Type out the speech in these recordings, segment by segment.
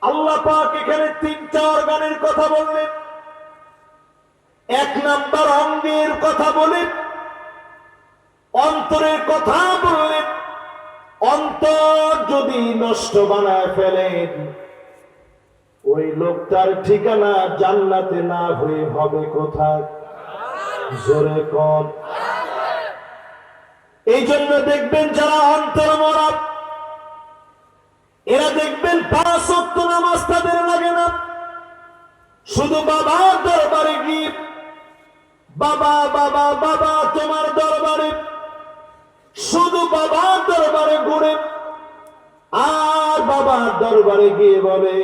আল্লাহ পাক এখানে তিনটা অর্গানের কথা বললেন। এক নাম্বার অঙ্গের কথা বলেন, অন্তরের কথা বললেন। অন্তর যদি নষ্ট বানায় ফেলেন, ওই লোকটার ঠিকানা জান্নাতে না হয়ে হবে কোথায়? জোরে কর। এই জন্য দেখবেন যারা অন্তর মরা, এরা দেখবেন 5 ওয়াক্ত নামাজ তাদের লাগে না। শুধু বাবার দরবারে গিয়ে বাবা বাবা বাবা তোমার দরবারে, শুধু বাবার দরবারে ঘুরে আর বাবার দরবারে গিয়ে বলে,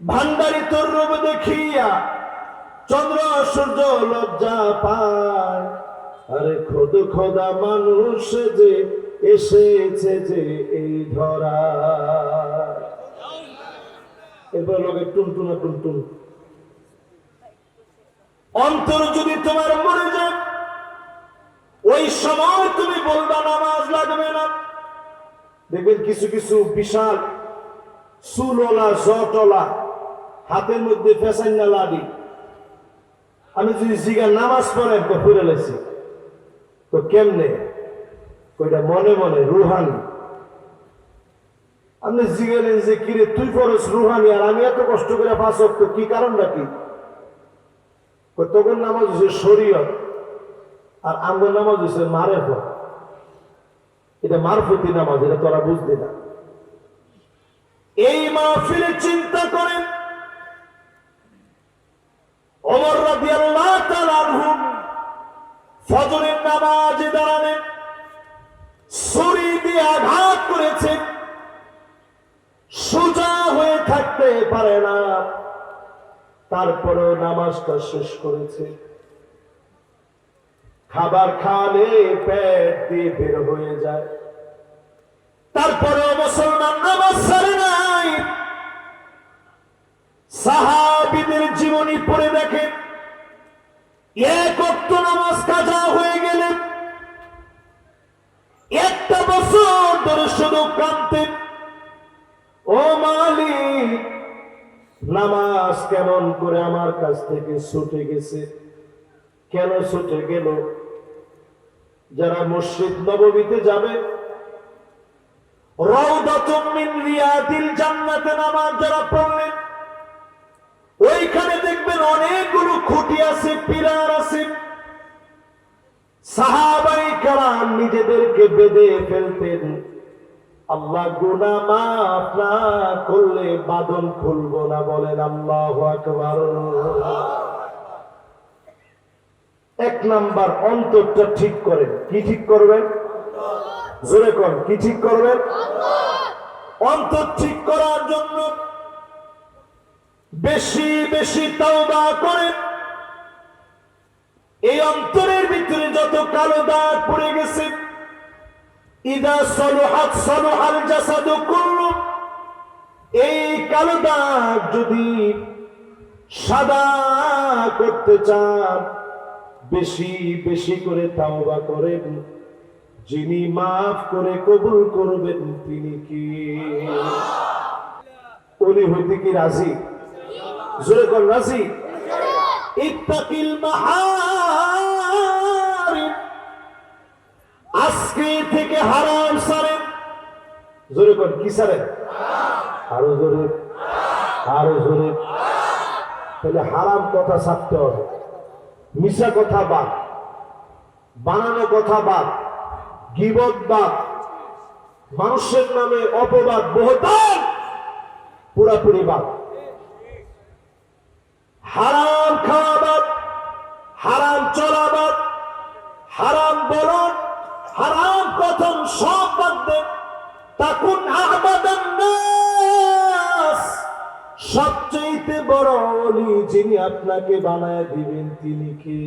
ভান্ডারি তোর রূপ দেখিয়া চন্দ্র সূর্য লজ্জা পায়। আরে খোদ খোদা মানুষ যে এসেছে যে এই ধরা। এবার লোকে টুনটুনা টুনটুন। অন্তর যদি তোমার মরে যায়, ওই সময় তুমি বলবা নামাজ লাগবে না। দেখবেন কিছু কিছু বিশাল চুলওয়ালা জটওয়ালা হাতের মধ্যে ফেসাইনা লাডি, আমি যদি জিগার নামাজ পড়ে পড়ে লেছি তো কেমনে? ওইটা মনে মনে রুহানি। আপনি জিগেলেন যে কিরে তুই পড়স রুহানি আর আমি এত কষ্ট করে 5 ওয়াক্ত, কি কারণটা কি? তখন নামাজ হচ্ছে শরীয়ত আর আমার নামাজ হচ্ছে মারেফত। এটা মারফতি নামাজ, এটা তোরা বুঝলি না। এই মাহফিলে চিন্তা করেন ওমর রাদিয়াল্লাহু তাআলা আনহু ফজরের নামাজে দাঁড়ালেন, ছুরি দিয়ে আঘাত করেছে, সোজা হয়ে থাকতে পারে না, তারপরেও নামাজটা শেষ করেছে। খাবার খালে পেট দিয়ে বের হয়ে যায়, তারপরেও মুসলমান নামাজ ছাড়ে নাই। সাহাবীদের জীবনী পড়ে দেখেন, এক ওয়াক্ত নামাজ কাজা হয়ে গেলে 1টা বছর ধরে শুধু কাঁদতেন, ও মালিক নামাজ কেমন করে আমার কাছ থেকে ছুটে গেছে, কেন ছুটে গেল? যারা মসজিদ নববীতে যাবে, রাউদাতুম মিন রিয়াদিল জান্নাতে নামাজ যারা পড়লেন, ওইখানে দেখবেন অনেকগুলো খুঁটি আছে, পিলার আছে। সাহাবায়ে কেরাম নিজেদেরকে বেঁধে ফেলতেন, আল্লাহ গুনাহ মাফ না করলে বাঁধন খুলবো না। বলেন আল্লাহু আকবার। 1 নাম্বার অন্তরটা ঠিক করেন। কি ঠিক করবেন? জোরে কোন, কি ঠিক করবেন? অন্তর ঠিক করার জন্য বেশি বেশি তাওবা করেন। এই অন্তরের ভিতরে যত কালো দাগ পড়ে গেছে, ইদা সলুহাত সলুহাল জাসাদু কুল্লু, এই কালো দাগ যদি সাদা করতে চান, বেশি বেশি করে তাওবা করেন। যিনি মাফ করে কবুল করবেন তিনি কি? উনি হইতে কি রাজি? জোরে কোন রাজি? ইত্তাকিল মাহারিম, আজকে থেকে হারাম ছাড়েন। জোরে কোন, কি ছাড়েন? আরো জোরে, আরো জোরে। তাহলে হারাম কথা ছাড়তে হবে, মিশা কথা বাদ, বানানো কথা বাদ, গীবত বাদ, মানুষের নামে অপবাদ বহতান পুরাপুরি বাদ। হারাম খাওয়া বাদ, হারাম চলা বাদ, হারাম বলন, হারাম কথন সব বাদ দেন। তাকুন আহবাদান নাস, সবচেয়ে বড় ওলি যিনি আপনাকে বানায় দিবেন তিনি কি?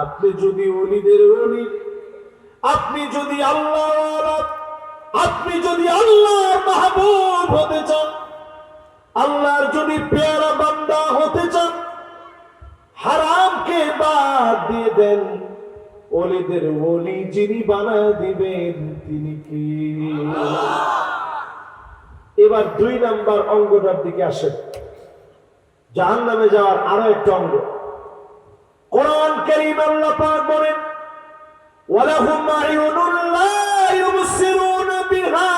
আপনি যদি ওলিদের ওলি, আপনি যদি আল্লাহ, আপনি যদি আল্লাহর মাহবুব হতে চান, আল্লাহর যদি পেয়ারা বান্দা হতে চান, হারামকে বাদ দিয়ে দেন। ওলিদের ওলি যিনি বানায় দিবেন তিনি কি? এবার 2 নাম্বার অঙ্গটার দিকে আসেন, জাহান্নামে যাওয়ার আরো একটা অঙ্গ। কোরআন কারীম আল্লাহ পাক বলেন, ওয়ালাহুম আয়ুনুন লা ইউবসিরুনা বিহা,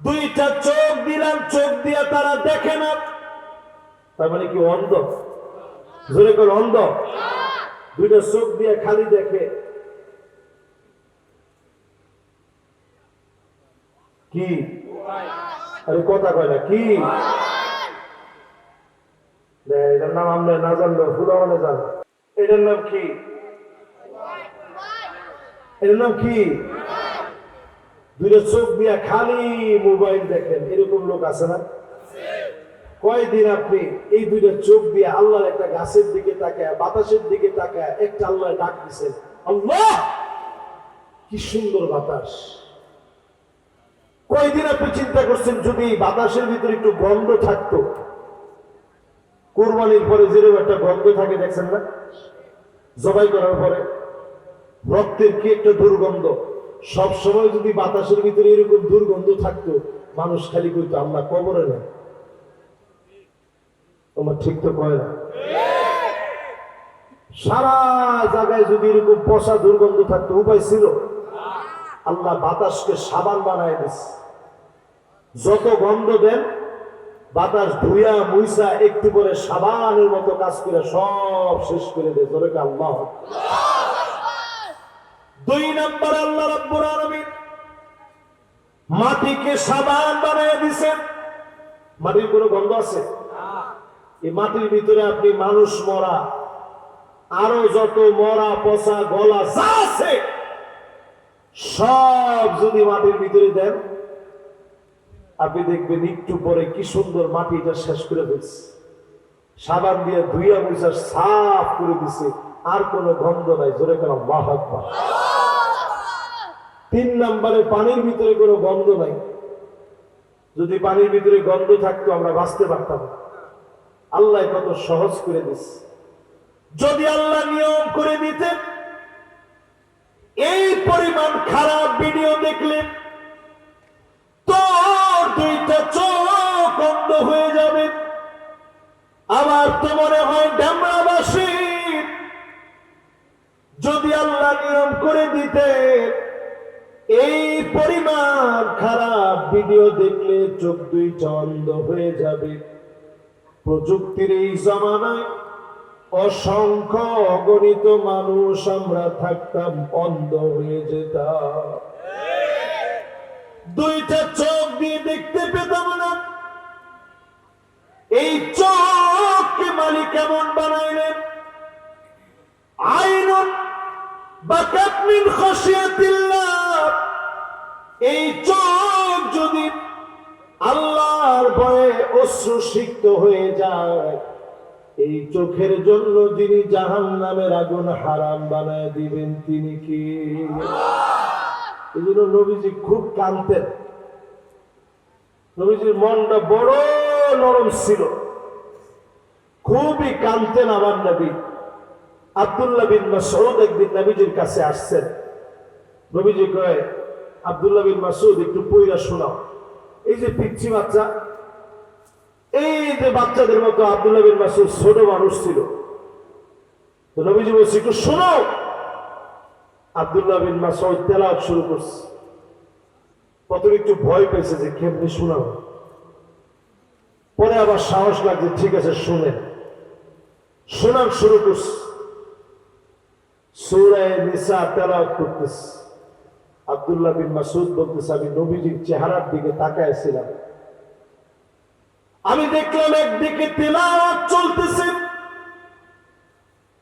দুইটা চোখ দিলাম, চোখ দিয়া তারা দেখে না। তার মানে কি অন্ধ? জোরে করে অন্ধ? দুইটা চোখ দিয়া খালি দেখে। কি? আরে কথা কয় না কি? এটার নাম আমরা না জানলেও ফুলাওয়ানে জানো। এটার নাম কি? এটার নাম কি? দুইটা চোখ দিয়া খালি মোবাইল দেখেন, এরকম লোক আছে না? কয়দিন আপনি এই দুইটা চোখ দিয়ে আল্লাহর একটা গাছের দিকে তাকায়, বাতাসের দিকে তাকায়, একটা আল্লাহ ডাক দিচ্ছেন, আল্লাহ কি সুন্দর বাতাস। কয়দিন আপনি চিন্তা করছেন যদি বাতাসের ভিতরে একটু গন্ধ থাকতো? কুরবানির পরে যেরকম একটা গন্ধ থাকে দেখছেন না, জবাই করার পরে রক্তের কি একটা দুর্গন্ধ। সব সময় যদি বাতাসের ভিতরে এরকম দুর্গন্ধ থাকতো, মানুষ খালি কইতো আল্লাহ কবরে নেই। তোমার ঠিক তো কয় না? সারা জায়গায় যদি এরকম পচা দুর্গন্ধ থাকতো, উপায় ছিল? আল্লাহ বাতাসকে সাবান বানায় দিচ্ছে। যত গন্ধ দেন বাতাস ধুইয়া মুইসা একটু পরে সাবানের মতো কাজ করে সব শেষ করে দেয়। জোরে কি আল্লাহ? 2 নাম্বার আল্লাহ রাব্বুল আলামিন মাটিকে সাবান বানায় দিয়েছেন। মাটির কোনো গন্ধ আছে? এই মাটির ভিতরে আপনি মানুষ মরা, আরো যত মরা পচা গলা যা আছে সব যদি মাটির ভিতরে দেন, আপনি দেখবেন একটু পরে কি সুন্দর মাটিটা শেষ করে ফেলছে। সাবান দিয়ে ধুইয়া মুইসা সাফ করে দিছে, আর কোনো গন্ধ নাই। জোরে কেন আল্লাহু আকবার। 3 নম্বরে পানির ভিতরে কোনো গন্ধ নাই। যদি পানির ভিতরে গন্ধ থাকতো আমরা বাঁচতে পারতাম না। আল্লাহ কত সহজ করে দিচ্ছে। যদি আল্লাহ নিয়ম করে দিতেন, এই পরিমাণ খারাপ ভিডিও দেখলে তোর 2টা চোখ অন্ধ হয়ে যাবে। আমার তো মনে হয় ডেমরাবাসী যদি আল্লাহ নিয়ম করে দিতে, এই পরিমাণ খারাপ ভিডিও দেখলে চোখ 2টা অন্ধ হয়ে যাবে। প্রযুক্তির এই জামানায় অসংখ্য অগণিত মানুষ আমরা থাকতাম, অন্ধ হয়ে যেতাম। 2টা চোখ দিয়ে দেখতে পেতাম না। এই চোখকে মালিক কেমন বানাইলেন? আইনুন বাকাত মিন খাশিয়াতিল্লাহ। এই চোখ যদি আল্লাহর ভয়ে অশ্রুসিক্ত হয়ে যায়, এই চোখের জন্য যিনি জাহান্নামের আগুন হারাম বানায় দিবেন তিনি কি? এই জন্য নবীজি খুব কাঁদতেন। নবীজির মনটা বড় নরম ছিল, খুবই কাঁদতেন আমার নবী। আব্দুল্লাহ বিন মাসউদ একদিন নবীজির কাছে আসছেন। নবীজি কয়, আব্দুল্লাহ বিন মাসউদ একটু পয়রা শোনাও। এই যে পিচ্ছি বাচ্চা, এই যে বাচ্চাদের মতো আব্দুল্লাহ বিন মাসউদ ছোট মানুষ ছিল। তো নবীজি বলছে একটু শোনো। আব্দুল্লাহ বিন মাসউদ তেলাওয়াত শুরু করছে। প্রথমে একটু ভয় পেয়েছে যে কেমনে শোনাও, পরে আবার সাহস লাগছে, ঠিক আছে শুনেন। শোনান শুরু করছে। সূরা নিসা তেলাওয়াত করতেছে। আব্দুল্লাহ বিন মাসউদ বলতেছে, আমি নবীজির চেহারার দিকে তাকাইছিলাম, আমি দেখলাম একদিকে তিলাওয়াত চলতেছে।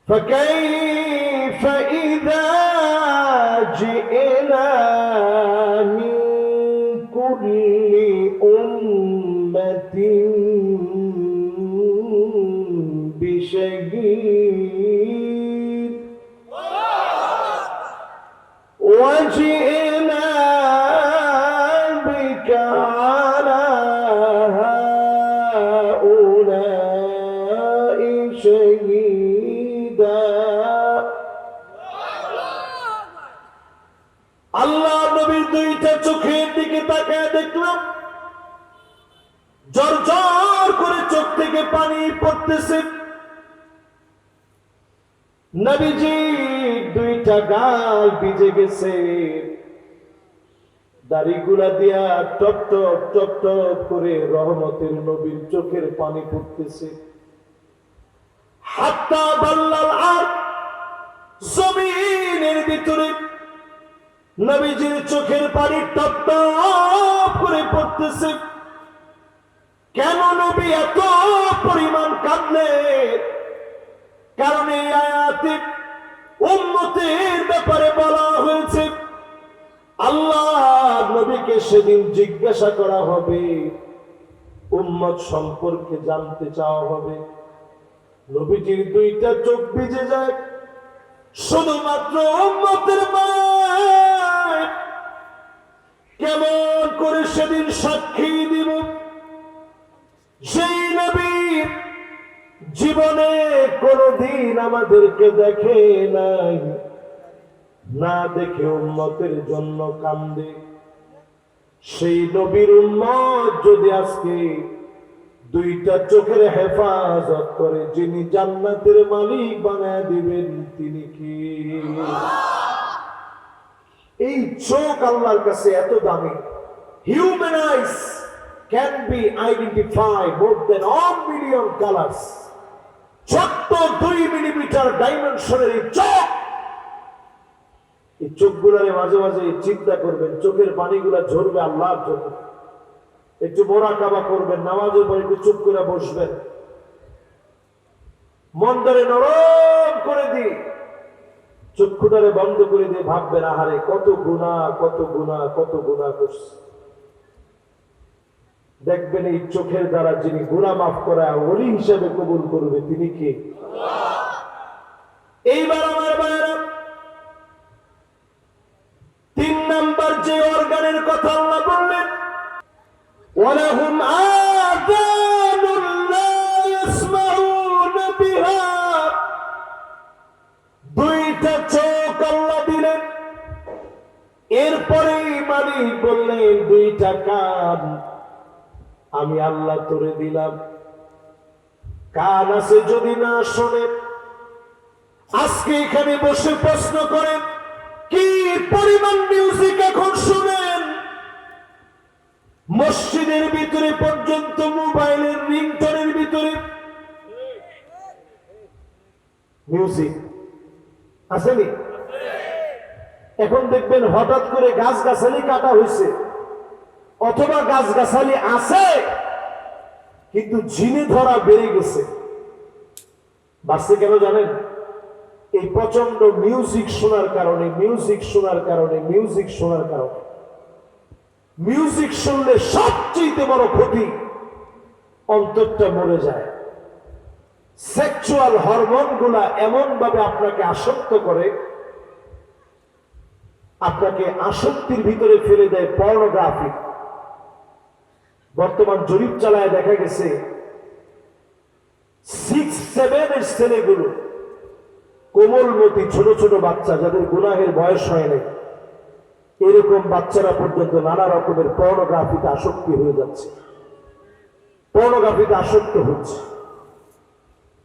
فكيف إذا جئنا من كل أمة بشهيد وجئنا بك على هؤلاء شهيدا। আল্লাহ নবীর 2টা চোখের দিকে তাকায় দেখলাম পড়তেছে। নবীজি দুইটা গাল ভিজে গেছে, দাড়িগুলা দিয়া টপ টপ টপ টপ করে রহমতের নবীর চোখের পানি পড়তেছে। হাত্তা বাল্লাল আর জমিনের ভিতরে নবীজির চোখের পানি টপ টপ করে পড়তেছে। কেন নবী এত পরিমাণ কাঁদলেন? কারণ এই আয়াতে উম্মতের ব্যাপারে বলা হয়েছে, আল্লাহ নবীকে সেদিন জিজ্ঞাসা করা হবে, উম্মত সম্পর্কে জানতে চাওয়া হবে। নবীজির দুইটা চোখ ভিজে যায় শুধুমাত্র উম্মতের মায়। কেমন করে সেদিন সাক্ষী দিব? সেই নবী জীবনে কোনদিন আমাদেরকে দেখে নাই, না দেখে উম্মতের জন্য কান্দে। সেই নবীর উম্মত যদি আজকে দুইটা চোখের হেফাজত করে, যিনি জান্নাতের মালিক বানায় দিবেন তিনি কি? এই চোখ আল্লাহর কাছে এত দামি। Human eyes can be identify more than 1 million colours. ছোট্ট 2 মিলিমিটার ডাইমেনশনের এই চোখ, এই চোখগুলারে মাঝে মাঝে চিন্তা করবেন, চোখের পানিগুলা ঝরবে আল্লাহর জন্য। একটু মোরাকাবা করবেন, নামাজের পর একটু চুপ করে বসবেন, মনটারে নরম করে দিই, চক্ষুটারে বন্ধ করে দিয়ে ভাববেন, আহারে কত গুনাহ কত গুনাহ কত গুনাহ করছে। দেখবেন এই চোখের দ্বারা যিনি গুনাহ মাফ করা ওলি হিসেবে কবুল করবে তিনি কি? এইবার আমার ভাইরা, 3 নাম্বার যে অর্গানের কথা আল্লাহ বললেন, ওয়ালাহুম আযানুন লা ইয়াসমাউনা বিহা, দুইটা চোখ আল্লাহ দিলেন। এরপরেই মালিক বললেন, দুইটা কান আমি আল্লাহ তোরে দিলাম। কান আছে যদি না শোনে, আজকে এখানে বসে প্রশ্ন করেন, কি পরিমাণ মিউজিক এখন শুনেন? মসজিদের ভিতরে পর্যন্ত মোবাইলের রিংটোনের ভিতরে মিউজিক আসেনি? এখন দেখবেন হঠাৎ করে গাছগাছালি কাটা হয়েছে, অথবা গাছগাছালি আছে কিন্তু ঝিনে ধরা বেড়ে গেছে। বাড়ছে কেন জানেন? এই প্রচন্ড মিউজিক শোনার কারণে, মিউজিক শোনার কারণে, মিউজিক শোনার কারণে। মিউজিক শুনলে সবচেয়ে বড় ক্ষতি, অন্তরটা মরে যায়। সেক্সুয়াল হরমোন গুলা এমন ভাবে আপনাকে আসক্ত করে, আপনাকে আসক্তির ভিতরে ফেলে দেয় পর্নোগ্রাফি। বর্তমান জরিপ চালায় দেখা গেছে 6-7 এর ছেলেগুলো, কোমলমতি ছোট ছোট বাচ্চা যাদের গুনাহের বয়স হয় নাই, এরকম বাচ্চারা পর্যন্ত নানা রকমের পর্নোগ্রাফিতে আসক্তি হয়ে যাচ্ছে, পর্নোগ্রাফিতে আসক্ত হচ্ছে।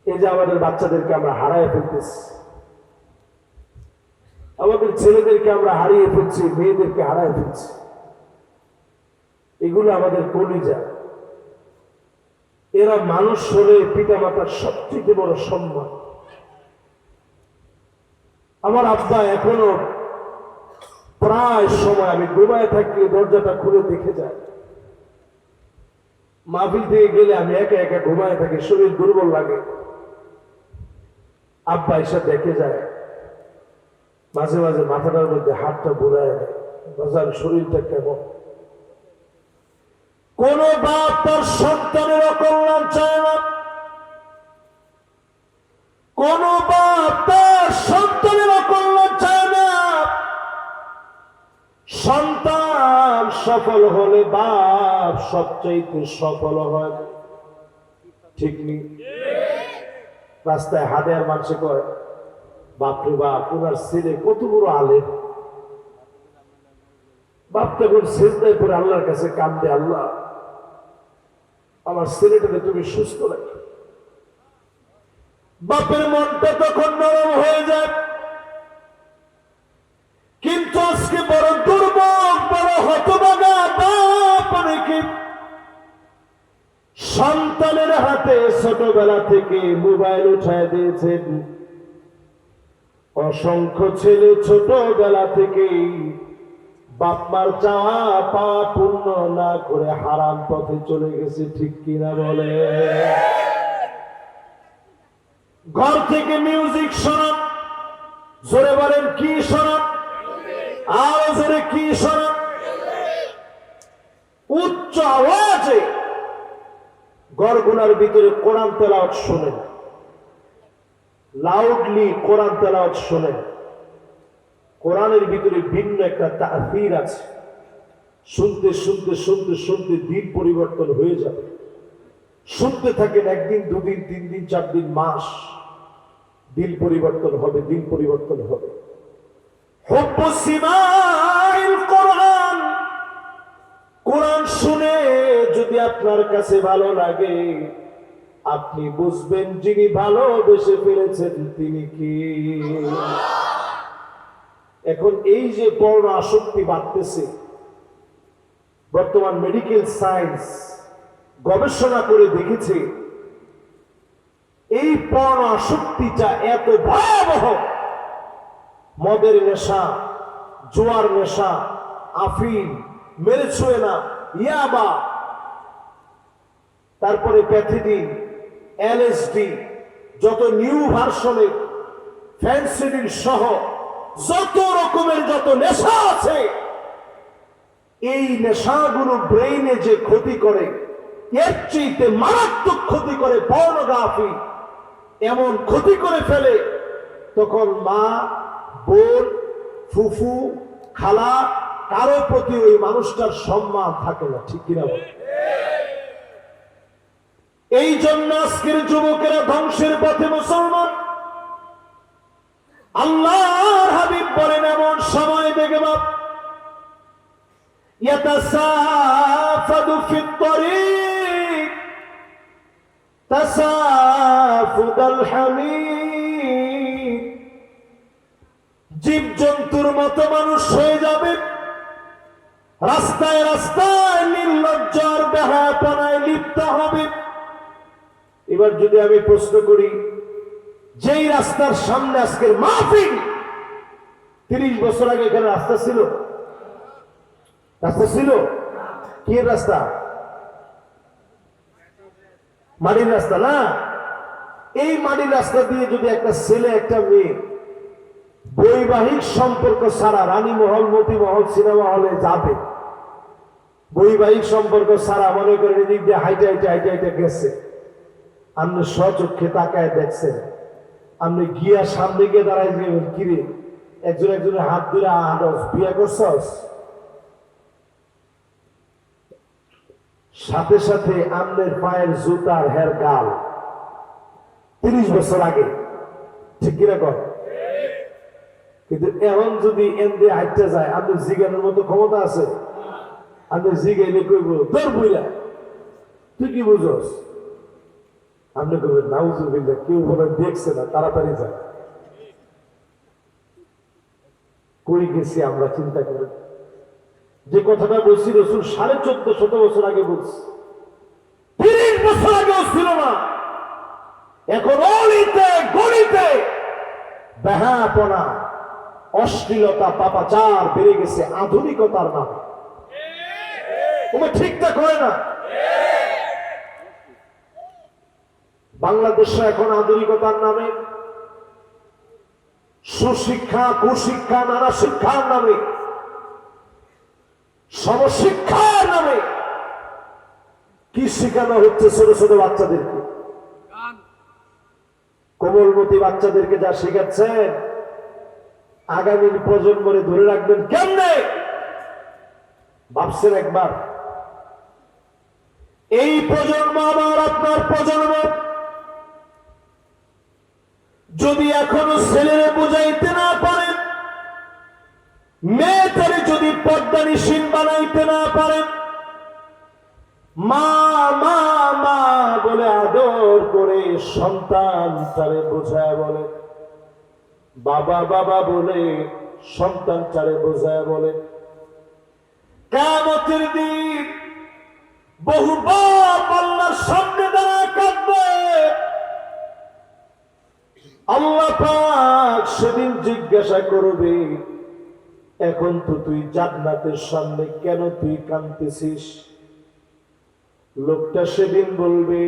এই যে আমাদের বাচ্চাদেরকে আমরা হারায় ফেলতেছি, আমাদের ছেলেদেরকে আমরা হারিয়ে ফেলছি, মেয়েদেরকে হারায় ফেলছি। এগুলো আমাদের কলিজা। এরা মানুষ হলে পিতামাতার সবচেয়ে বড় সম্মান। আমার আব্বা এখনো প্রায় সময় আমি ঘুমায় থাকলে দরজাটা খুলে দেখে যায়। মাহফিল থেকে গেলে আমি একা একা ঘুমায় থাকি, শরীর দুর্বল লাগে, আব্বা এসে দেখে যায়। মাঝে মাঝে মাথাটার মধ্যে হাতটা বুলায় দেয়, বাজার শরীরটা কেমন। কোন বাপ তার সন্তানের অকল্যাণ চায় না, কোন বাপ তার সন্তানের অকল্যাণ চায় না। সন্তান সফল হলে বাপ সবচাইতে সফল হয়, ঠিক নেই? রাস্তায় হাতে আর মানুষে কয়, বাপরে বাপ, ওনার ছেলে কত বড় আলেম। বাপ তখন সেজদায় পড়ে আল্লাহর কাছে কান্দে, আল্লাহ আমার ছেলেটাকে তুমি সুস্থ রাখো। বাপের মনটা তখন নরম হয়ে যায়। কিন্তু আজকে বড় দুর্বল, বড় হতভাগা বাপ অনেকে সন্তানের হাতে ছোটবেলা থেকে মোবাইল উঠায় দিয়েছেন। অসংখ্য ছেলে ছোটবেলা থেকেই বাপমার চাওয়া পাওয়া পূর্ণ না করে হারাম পথে চলে গেছে, ঠিক কিনা বলে? ঘর থেকে মিউজিক শোনান, জোরে বলেন কি শোনান, আরো জোরে কি শোনান? উচ্চ আওয়াজে ঘরগুলোর ভিতরে কোরআন তেলাওয়াত শোনেন, লাউডলি কোরআন তেলাওয়াত শোনেন। কোরআনের ভিতরে ভিন্ন একটা তাসীর আছে। শুনতে শুনতে শুনতে শুনতে দিন পরিবর্তন হয়ে যাবে। শুনতে থাকেন, একদিন, দুদিন, 3 দিন, 4 দিন, মাস, দিন পরিবর্তন হবে, দিন পরিবর্তন হবে। হুব্বু সিমাইল কোরআন, কোরআন শুনে যদি আপনার কাছে ভালো লাগে, আপনি বুঝবেন যিনি ভালোবেসে ফেলেছেন তিনি কি। এখন এই যে পর্ণ আসক্তি বাড়তেছে, বর্তমান মেডিকেল সায়েন্স গবেষণা করে দেখেছে এই পর্ণ আসক্তিটা এত ভয়াবহ। মদের নেশা, জোয়ার নেশা, আফিম, মেরিজুয়েনা, ইয়াবা, তারপরে প্যাথিডিন, এলএসডি, যত নিউ ভার্সনের ফেন্সিডিল সহ যত রকমের যত নেশা আছে, এই নেশাগুলো ব্রেইনে যে ক্ষতি করে, এর চেয়ে মারাত্মক ক্ষতি করে পর্নোগ্রাফি। এমন ক্ষতি করে ফেলে, তখন মা, বোন, ফুফু, খালা, কারো প্রতি ওই মানুষটার সম্মান থাকে না, ঠিক কিনা বল? এই জন্য আজকের যুবকেরা ধ্বংসের পথে। মুসলমান, আল্লাহর হাবিব বলেন এমন সময় দেখবা ইয়াতাসাফাদু ফিত তরিক তাসাফুদাল হামিম, জীবজন্তুর মতো মানুষ হয়ে যাবে, রাস্তায় রাস্তায় নির্লজ্জার বেহায়াপনায় লিপ্ত হবে। এবার যদি আমি প্রশ্ন করি, যেই রাস্তার সামনে আজকের মাহফিল, 30 বছর আগে এখানে রাস্তা ছিল? রাস্তা ছিল? কি রাস্তা? মাটির রাস্তা না? এই মাটির রাস্তা দিয়ে যদি একটা ছেলে একটা মেয়ে বৈবাহিক সম্পর্ক ছাড়া রানীমহল, মতিমহল, সিনেমা হলে যাবে, বৈবাহিক সম্পর্ক ছাড়া মনে করেন এদিক দিয়ে হাইটে হাইটে হাইটে হাইটে গেছে, আপনি স্বচক্ষে তাকায় দেখছেন, আপনি গিয়া সামনে গিয়ে দাঁড়াই যাবেন, কিরে একজন একজনের হাত ধরে আনস, বিয়ে করছস? সাথে সাথে আমনের পায়ের জুতার হের গাল 30 বছর আগে, ঠিক কিনা কর? কিন্তু এখন যদি এমনি হাইটটা যায়, আপনি জিগানোর মতো ক্ষমতা আছে? আপনি জিগাইলে কইব তোর বুইলা, তুই কি বুঝস? আপনি কইবেন নাউজুবিল্লাহ, কেউ বলে দেখছে না, তাড়াতাড়ি যায়। কই গেছি আমরা, চিন্তা করি। যে কথাটা বলছি রসুল 1450 বছর আগে বলছি, 30 বছর আগেও ছিল না। এখন অলিতে গলিতে বেহায়াপনা, অশ্লীলতা, পাপাচার বেড়ে গেছে আধুনিকতার নামে। তুমি ঠিকঠাক হয় না। বাংলাদেশে এখন আধুনিকতার নামে, সুশিক্ষা, কুশিক্ষা, নানা শিক্ষার নামে, সমশিক্ষার নামে কি শিখানো হচ্ছে ছোট ছোট বাচ্চাদেরকে? কোমলমতি বাচ্চাদেরকে যা শিখাচ্ছেন, আগামী প্রজন্মরে ধরে রাখবেন কেমনে? ভাবছেন একবার? এই প্রজন্ম আমার আপনার প্রজন্ম যদি এখনো ছেলেরে বুঝাইতে না পারেন, মেয়েটারে যদি পর্দানিসীন বানাইতে না পারেন, মা মা মা বলে আদর করে সন্তান তারে বোঝায় বলে, বাবা বাবা বলে সন্তান তারে বোঝায় বলে। কিয়ামতের দিন বহু বাপ আল্লাহর সামনে দাঁড়ায় কাঁদবে। আল্লাহ পাক সেদিন জিজ্ঞাসা করবে, এখন তো তুই জান্নাতের সামনে, কেন তুই কাঁদতেছিস? লোকটা সেদিন বলবে,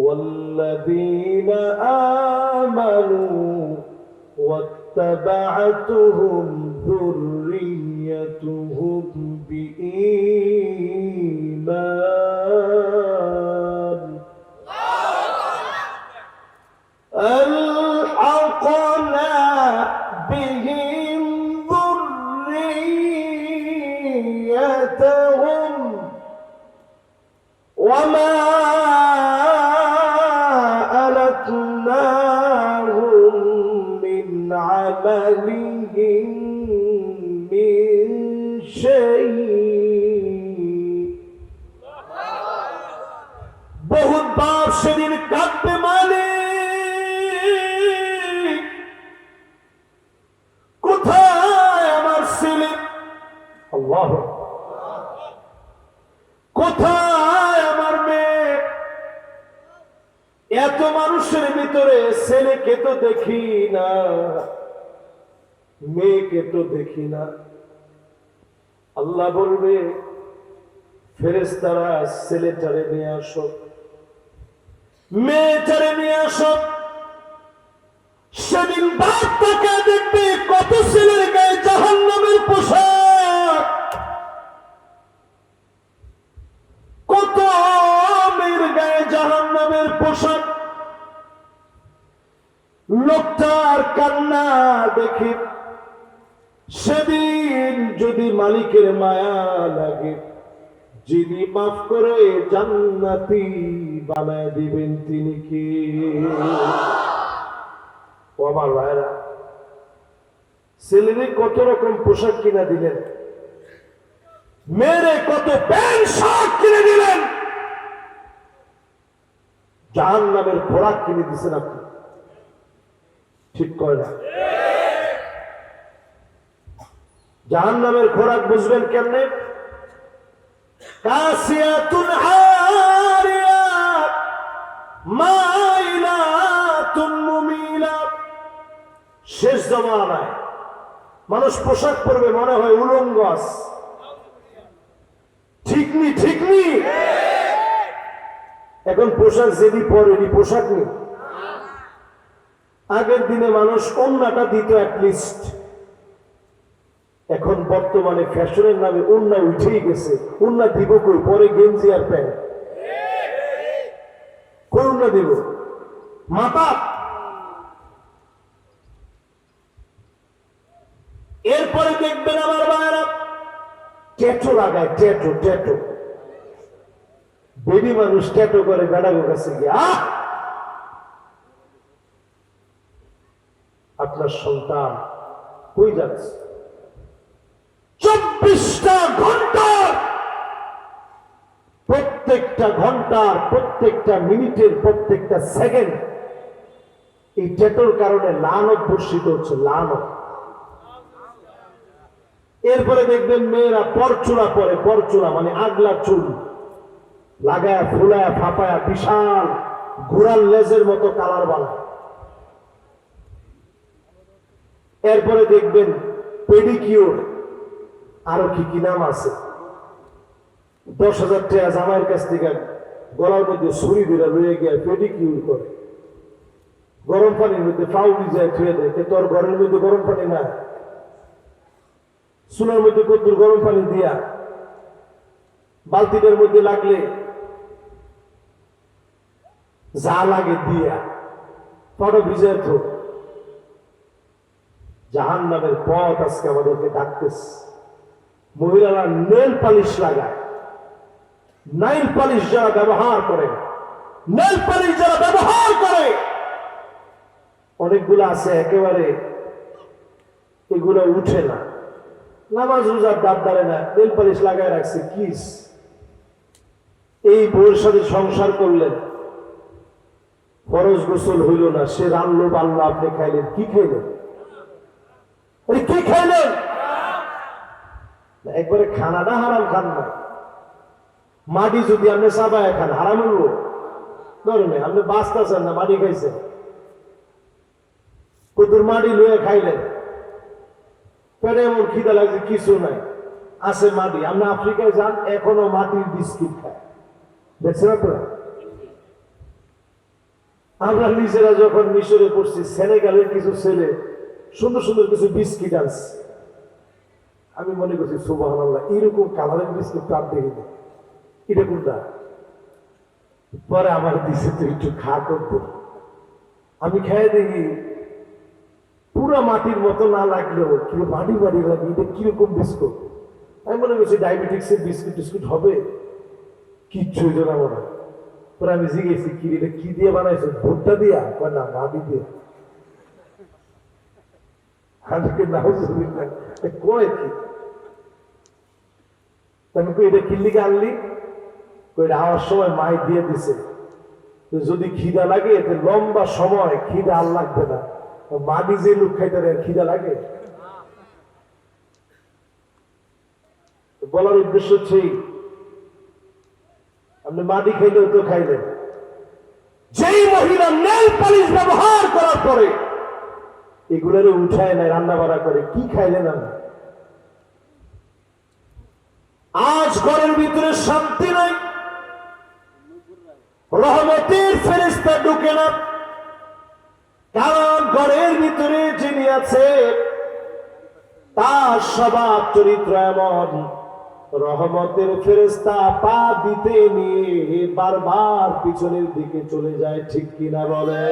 ওয়াল্লাযীনা আমানু ওয়াত্তাবা'তুহুম যুররিয়্যাতুহুম বিঈমান আলহাকনা বিহিম যুররিয়্যাতুহুম ওয়ামা আলাতনাহুম মিন আমালিহিম মিন শাই। বহুত বাপ সেদিন কাঁদবে, মালিক কোথায় আমার ছেলে? আল্লাহ, কোথায় আমার মেয়ে? এত মানুষের ভিতরে ছেলেকে তো দেখি না, মেয়েকে তো দেখি না। আল্লাহ বলবে, ফেরেশতারা ছেলেটারে নিয়ে আসো, মেয়েটারে নিয়ে আসো। সেদিন বাপ তাকে দেখবে, কত ছেলের গায়ে জাহান্নামের পোশাক, কত মেয়ের গায়ে জাহান্নামের পোশাক। লোকটার কান্না দেখে সেদিন যদি মালিকের মায়া লাগে, যিনি মাফ করে জান্নাতি বানায় দিবেন তিনি কি? ও আমার ভাইরা, ছেলেরে কত রকম পোশাক কিনা দিলেন, মেয়েরে কত প্যান্ট শার্ট কিনে দিলেন, জাহান্নামের খোরাক কিনে দিচ্ছেন আপনি। ঠিক করে না? জাহান্নামের খোরাক বুঝবেন কেমনে? কাসিয়াতুন আরিয়াত মাইলাতুন মুমিলাত। শেষ জামানায় মানুষ পোশাক পরবে মনে হয় উলঙ্গ আছে। ঠিক নি? ঠিক নি? এখন পোশাক যেদি পরে পোশাক নেই। আগের দিনে মানুষ ওন্নাটা দিত অ্যাটলিস্ট, এখন বর্তমানে ফ্যাশনের নামে ওন্না উঠেই গেছে। ওন্না দিব কই? পরে গেঞ্জি আর প্যান্ট। কই ওন্না দিব? মাথা। এরপরে দেখবেন আমার ভাইয়েরা ট্যাটু লাগায়, ট্যাটু ট্যাটু। বেবি মানুষ ট্যাটু করে বেড়াগো কাছে গিয়ে, আপনার সন্তান কই যাচ্ছে? 24টা ঘন্টার, প্রত্যেকটা ঘন্টার, প্রত্যেকটা মিনিটের, প্রত্যেকটা সেকেন্ড এই ট্যাটুর কারণে লানত বর্ষিত হচ্ছে, লানত। এরপরে দেখবেন মেয়েরা পরচুলা পরে, পরচুলা মানে আগলা চুল লাগায়া ফুলায়া ফাপায়া বিশাল ঘোড়ার লেজের মতো কালার বানায়। এরপরে দেখবেন পেডিকিউর, আরো কি কি নাম আছে। 10,000 টাকা জামাইয়ের কাছ থেকে গলার মধ্যে ছুরি ধরে লয়ে গিয়ে পেডিকিউর করে, গরম পানির মধ্যে ফাউলি যায় থুয়ে দেয়। তোর ঘরের মধ্যে গরম পানি না, চুলার মধ্যে কদ্দুর গরম পানি দিয়া বালতিটার মধ্যে লাগলে যা লাগে দিয়া পরে ভিজায় তো। জাহান্নামের পথ আজকে আমাদেরকে ডাকতেছে। মহিলারা নেল পালিশ লাগায়, নাইল পালিশ যারা ব্যবহার করে, নেল পালিশ যারা ব্যবহার করে, অনেকগুলো আছে একেবারে এগুলো উঠে না, নামাজ রোজার দাঁত দাঁড়ে না, নেল পালিশ লাগায় রাখছে। কিস? এই বউয়ের সাথে সংসার করলেন, ফরজ গোসল হইল না, সে রান্না বান্না আপনি খাইলেন, কি খাইলেন? কি খাইলেন? একবারে খানাটা হারাম খান না। মাটি যদি আপনি চাবায় খান হারাম হইব? ধরেন আপনি বাঁচতেছেন না, মাটি খাইছেন, কতুর মাটি লুয়ে খাইলেন, পেটে এমন খিদা লাগছে কিছু নাই, আছে মাটি। আপনি আফ্রিকায় যান, এখনো মাটির বিস্কিট খায়, দেখছেন আপনারা? আমরা নিজেরা যখন মিশরে পড়ছি, সেনেগালের কিছু ছেলে সুন্দর সুন্দর কিছু বিস্কিট আনছে, আমি মনে করছি সুবহানাল্লাহ, এরকম কালারের বিস্কিট প্রাণ দেখি না, এটা কোনটা? পরে আমার দিছে তো একটু খা করতো, আমি খেয়ে দেখি পুরা মাটির মতো না লাগলেও কি মাটি মাটি লাগে, এটা কিরকম বিস্কুট। আমি মনে করছি ডায়াবেটিক্স এর বিস্কুট টিস্কুট হবে, কিচ্ছু হইতো না মনে হয়। পরে আমি জিজ্ঞেসি কি এটা কি দিয়ে বানাইছো? ভুট্টা দিয়া? না, মাটি দিয়ে। কয় কি আমি এটা কিল্লিকে আনলি? আওয়ার সময় মাই দিয়ে দিছে, যদি খিদা লাগে এতে লম্বা সময় খিদা আর লাগবে না, মাটি যে লোক খাইতে খিদা লাগে। বলার উদ্দেশ্য হচ্ছে আপনি মাটি খাইলেও তো খাইলেন। যেই মহিলা নেল পালিশ ব্যবহার করার পরে এগুলোর উঠায় নাই, রান্না বাড়া করে, কি খাইলেন? আপনি আজ ঘরের ভিতরে শান্তি নাই, রহমতের ফেরেশতা ঢুকে না, কারণ ঘরের ভিতরে যিনি আছে তার স্বভাব চরিত্র এমন, রহমতের ফেরেশতা পা দিতে নিয়ে বারবার পিছনের দিকে চলে যায়, ঠিক কিনা বলে?